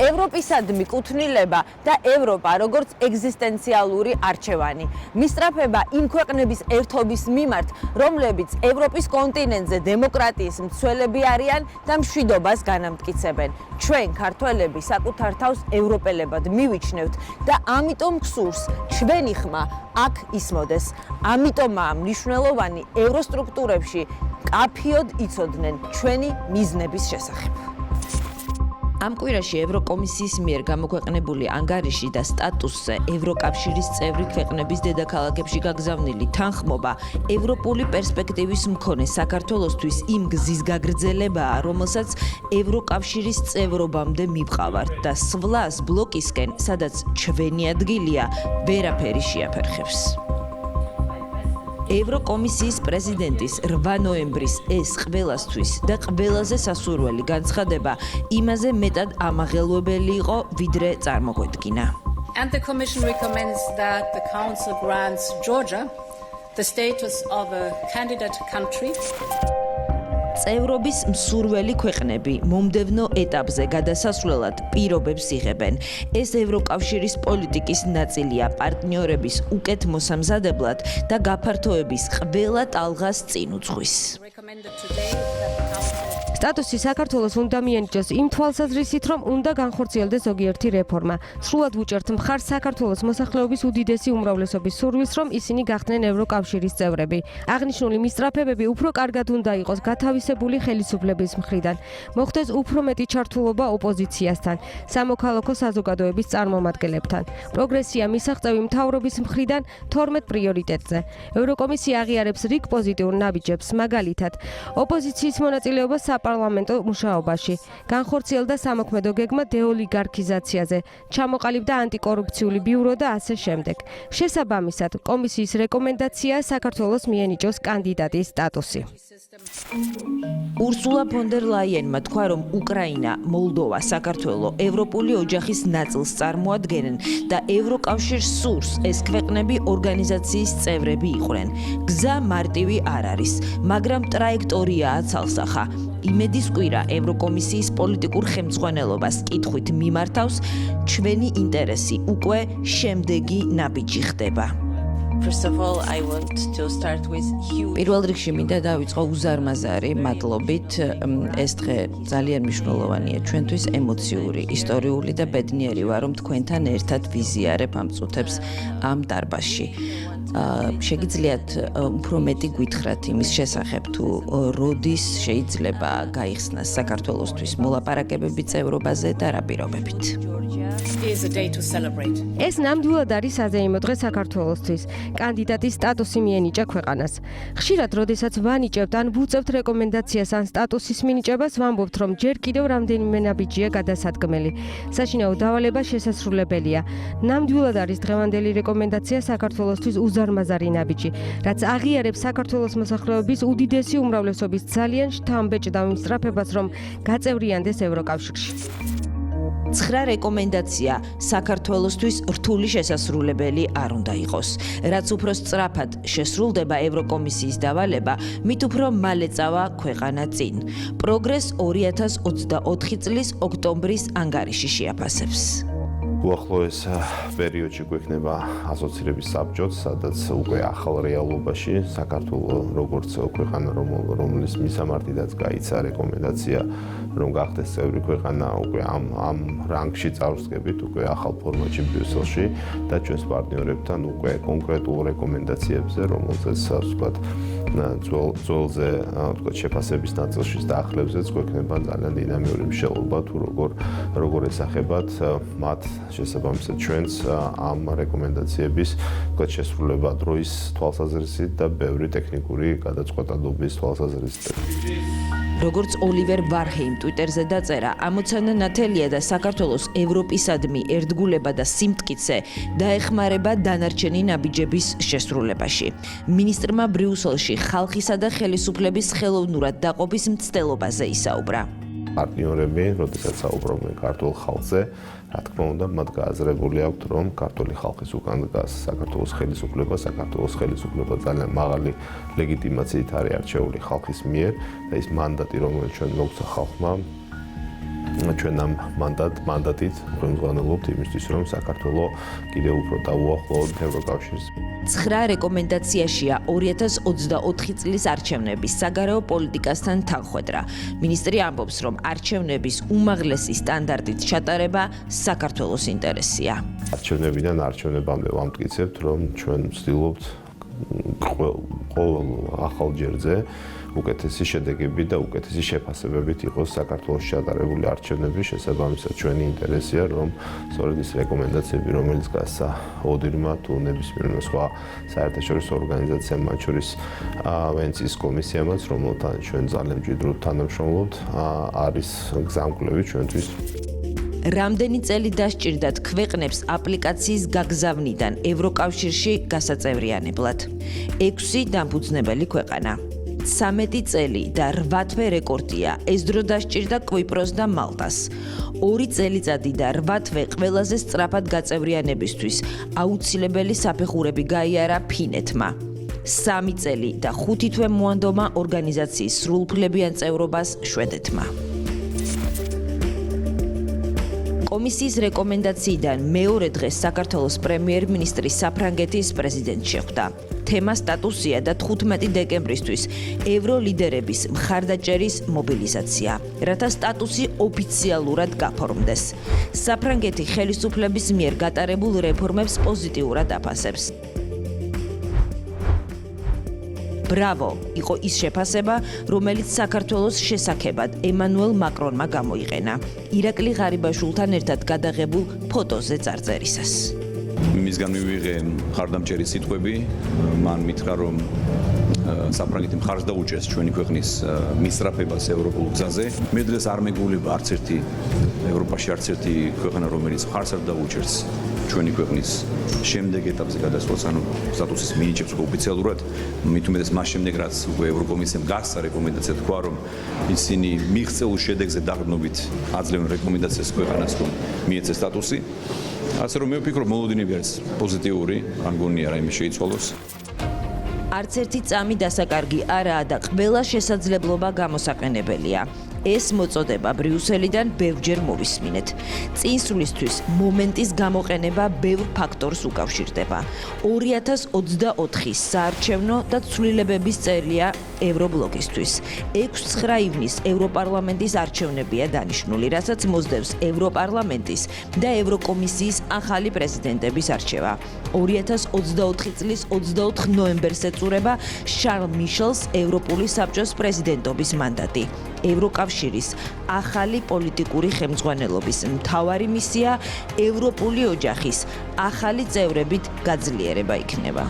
ევროპისადმი კუთვნილება და ევროპა როგორც ეგზისტენციალური არჩევანი. მისწრაფება იმ ქვეყნების ერთობის მიმართ, რომლებიც ევროპის კონტინენტზე დემოკრატიის მცველები არიან და მშვიდობას განამტკიცებენ. ჩვენ ქართველები საკუთარ თავს ევროპელებად მივიჩნევთ და ამიტომ გსურს ჩვენი ხმა აქ ისმოდეს. ამიტომაა მნიშვნელოვანი ევროსტრუქტურებში კაფიოდ იცოდნენ ჩვენი მიზნების შესახებ. ამ კვირაში ევროკომისიის მიერ გამოქვეყნებული ანგარიში და სტატუსზე ევროკავშირის წევრი ქვეყნების დედაქალაქებში გაგზავნილი თანხმობა ევროპული პერსპექტივის მქონე საქართველოსთვის იმ გზის გაგრძელებაა, რომელსაც ევროკავშირის წევრობამდე მივყავართ და სვლას ბლოკისკენ, სადაც ჩვენი ადგილია, ვერაფერი შეაფერხებს. ევროკომისიის პრეზიდენტის 8 ნოემბრის ეს ყველასთვის და ყველაზე სასურველი განცხადება იმაზე მეტად ამაღელვებელი იყო, ვიდრე წარმოგვედგინა. And the Commission recommends that the Council grants Georgia the status of a candidate country. წევრობის მსურველი ქვეყნები მომდევნო ეტაპზე გადასასვლელად პირობებს იღებენ. ეს ევროკავშირის პოლიტიკის ნაწილია პარტნიორების უკეთ მოსამზადებლად და გაფართოების ყველა ტალღას წინ უძღვის. სტატუსი საქართველოს უნდა მიენიჭოს იმ თვალსაზრისით, რომ უნდა განხორციელდეს ზოგიერთი რეფორმა. სრულად ვუჭერთ მხარს საქართველოს მოსახლეობის უდიდესი უმრავლესობის სურვილს, რომ ისინი გახდნენ ევროკავშირის წევრები. აღნიშნული მისწრაფებები უფრო კარგად უნდა იყოს გათავისებული ხელისუფლების მხრიდან. მოხდეს უფრო მეტი ჩართულობა ოპოზიციასთან, სამოქალაქო საზოგადოების წარმომადგენლებთან. პროგრესია მისაღწევი მთავრობის მხრიდან 12 პრიორიტეტზე. ევროკომისია აღიარებს რიგ პოზიტიურ ნაბიჯებს, მაგალითად, ოპოზიციის მონაწილეობა საპარლამენტო მუშაობაში, განხორციელდა სამოქმედო გეგმა დეოლიგარქიზაციაზე, ჩამოყალიბდა ანტიკორუფციული ბიურო და ასე შემდეგ. შესაბამისად, კომისიის რეკომენდაცია საქართველოს მიენიჭოს კანდიდატის სტატუსი. ურსულა ფონ დერ ლაიენმა თქვა, რომ უკრაინა, მოლდოვა, საქართველო ევროპული ოჯახის ნაწილს წარმოადგენენ და ევროკავშირს სურს ეს ქვეყნები ორგანიზაციის წევრები იყვნენ. გზა მარტივი არ არის, მაგრამ ტრაექტორიაა ცალსახა. იმედის კვირა ევროკომისიის პოლიტიკურ ხელმძღვანელობას კითხვით მიმართავს, ჩვენი ინტერესი უკვე შემდეგი ნაბიჯი ხდება. პირველ რიგში მინდა დავიწყო უზარმაზარი მადლობით. ეს დღე ძალიან მნიშვნელოვანია ჩვენთვის, ემოციური, ისტორიული და ბედნიერი ვარ, რომ თქვენთან ერთად ვიზიარებ ამ წუთებს ამ დარბაზში. შეგიძლიათ უფრო მეტი გითხრათ იმის შესახებ, თუ როდის შეიძლება გაიხსნას საქართველოსთვის მოლაპარაკებები წევრობაზე და რა პირობებით. ეს ნამდვილად არის საზეიმო დღე საქართველოსთვის. კანდიდატის სტატუსი მიენიჭა ქვეყანას. ხშირად, როდესაც ვანიჭებთ ან ვუწევთ რეკომენდაციას ან სტატუსის მინიჭებას, ვამბობთ, რომ ჯერ კიდევ რამდენიმე ნაბიჯია გადასადგმელი. საშინაო დავალება შესასრულებელია. ნამდვილად არის დღევანდელი რეკომენდაცია საქართველოსთვის უზარმაზარი ნაბიჯი, რაც აღიარებს საქართველოს მოსახლეობის უდიდესი უმრავლესობის ძალიან შთამბეჭდავ მისწრაფებას, რომ გაწევრიანდეს ევროკავშირში. 9 რეკომენდაცია საქართველოსთვის რთული შესასრულებელი არ უნდა იყოს. რაც უფრო სწრაფად შესრულდება ევროკომისიის დავალება, მით უფრო მალე წავა ქვეყანა წინ. პროგრესს 2024 წლის ოქტომბრის ანგარიში შეაფასებს. უახლოეს პერიოდში გვექნება ასოცირების საბჭოც, სადაც უკვე ახალ რეალობაში საქართველოს როგორც ქვეყანა, რომლის მისამართიდაც გაიცა რეკომენდაცია, რომ გახდეს წევრი ქვეყანა, უკვე ამ რანგში წარვსგებით, უკვე ახალ ფორმატში ბრიუსელში და ჩვენს პარტნიორებთან უკვე კონკრეტულ რეკომენდაციებზე, რომელზეც ვთქვათ, ძველზე ვთქვათ, შეფასების ნაწილშიც და ახლებზეც გვექნება ძალიან დინამიური მშელობა, თუ როგორ ესახებათ მათ შესაბამისად ჩვენს ამ რეკომენდაციების ვთქვათ, შესრულება დროის თვალსაზრისით და ბევრი ტექნიკური გადაწყვეტადობის თვალსაზრისით. როგორც ოლივერ ვარჰეიმ ტვიტერზე დაწერა, ამოცანა ნათელია და საქართველოს ევროპისადმი ერთგულება და სიმტკიცე დაეხმარება დანარჩენი ნაბიჯების შესრულებაში. მინისტრმა ბრიუსელში ხალხისა და ხელისუფლების ხელოვნურად დაყოფის მცდელობაზე ისაუბრა. პარტნიორები, როდესაც საუბრობენ ქართულ ხალხზე, რა თქმა უნდა, მათ გააზრებული აქვთ, რომ ქართული ხალხის უკან დგას საქართველოს ხელისუფლება, საქართველოს ხელისუფლება ძალიან მაღალი ლეგიტიმაციით არის არჩეული ხალხის მიერ და ის მანდატი, რომელიც ჩვენ მოგცა ხალხმა, ჩვენ ამ მანდატით ხელმძღვანელობთ იმისთვის, რომ საქართველო კიდევ უფრო დაუახლოვოთ ევროკავშირს. 9 რეკომენდაციაშია 2024 წლის არჩევნების საგარეო პოლიტიკასთან თანხვედრა. მინისტრი ამბობს, რომ არჩევნების უმაღლესი სტანდარტით ჩატარება საქართველოს ინტერესია. არჩევნებიდან არჩევნებამდე ვამტკიცებთ, რომ ჩვენ ვცდილობთ ყოველ ახალ ჯერზე უკეთესი შედეგები და უკეთესი შეფასებებით იყოს საქართველოს ჩატარებული არჩევნები. შესაბამისად, ჩვენი ინტერესია, რომ სწორედ ის რეკომენდაციები, რომელიც გასცა ოდირმა თუ ნებისმიერ სხვა საერთაშორისო ორგანიზაციამ, მათ შორის ვენეციის კომისიამაც, რომელთან ჩვენ ძალიან მჭიდროდ თანამშრომლობთ, არის გზამკვლევი ჩვენთვის. რამდენი წელი დასჭირდათ ქვეყნებს აპლიკაციის გაგზავნიდან ევროკავშირში გასაწევრიანებლად? 6 დამფუძნებელი ქვეყანა. 13 წელი და 8 თვე რეკორდია. ეს დრო დასჭირდა კვიპროს და მალტას. 2 წელიწადი და 8 თვე ყველაზე სწრაფად გაწევრიანებისთვის აუცილებელი საფეხურები გაიარა ფინეთმა. 3 წელი და 5 თვე მოანდომა ორგანიზაციის სრულუფლებიან წევრობას შვედეთმა. კომისიის რეკომენდაციიდან მეორე დღეს საქართველოს პრემიერ-მინისტრი საფრანგეთის პრეზიდენტს შეხვდა. თემა სტატუსია და 15 დეკემბრისთვის ევროლიდერების მხარდაჭერის მობილიზაცია, რათა სტატუსი ოფიციალურად გაფორმდეს. საფრანგეთი ხელისუფლების მიერ გატარებულ რეფორმებს პოზიტიურად აფასებს. ბრავო, იყო ის შეფასება, რომელიც საქართველოს შესაქმებად ემანუელ მაკრონმა გამოიყენა. ირაკლი ღარიბაშვილთან ერთად გადაღებულ ფოტოზე წარწერისას. მისგან მივიღე მხარდამჭერი სიტყვები, მან მითხრა, რომ საფრანგეთი მხარს დაუჭერს ჩვენი ქვეყნის მისწრაფებას ევროპულ გზაზე. მე დღეს არ მეგულება არც ერთი ევროპაში არც ერთი ქვეყანა, რომელიც მხარს არ დაუჭერს ჩვენი ქვეყნის შემდეგ ეტაპზე გადასვლას, ანუ სტატუსის მინიჭებს ოფიციალურად. მით უმეტეს მას შემდეგ, რაც უკვე ევროკომისიამ გასცა რეკომენდაცია თქვა, რომ ისინი მიღწეულ შედეგზე დაღრდნობით აძლევენ რეკომენდაციას ქვეყანას, რომ მიეცეს სტატუსი. ასე რომ მე ვფიქრობ, მოლოდინები არის პოზიტიური, არ მგონია რაიმე შეიცვალოს. არც ერთი წამი დასაკარგი არაა და ყველა შესაძლებლობა გამოსაყენებელია. ეს მოწოდება ბრიუსელიდან ბევრჯერ მოვისმინეთ. წინსვლისთვის მომენტის გამოყენება ბევრ ფაქტორს უკავშირდება. 2024 საარჩევნო და ცვლილებების წერია ევრობლოკისთვის. 6-9 ივნის ევროპარლამენტის არჩევნებია დანიშნული, რასაც მოსდევს ევროპარლამენტის და ევროკომისიის ახალი პრეზიდენტების არჩევა. 2024 წლის 24 ნოემბერს ეწურება შარლ მიშელს ევროპული საბჭოს პრეზიდენტობის მანდატი. ევროკავშირის ახალი პოლიტიკური ხელმძღვანელობის მთავარი მისია ევროპული ოჯახის ახალი წევრებით გაძლიერება იქნება.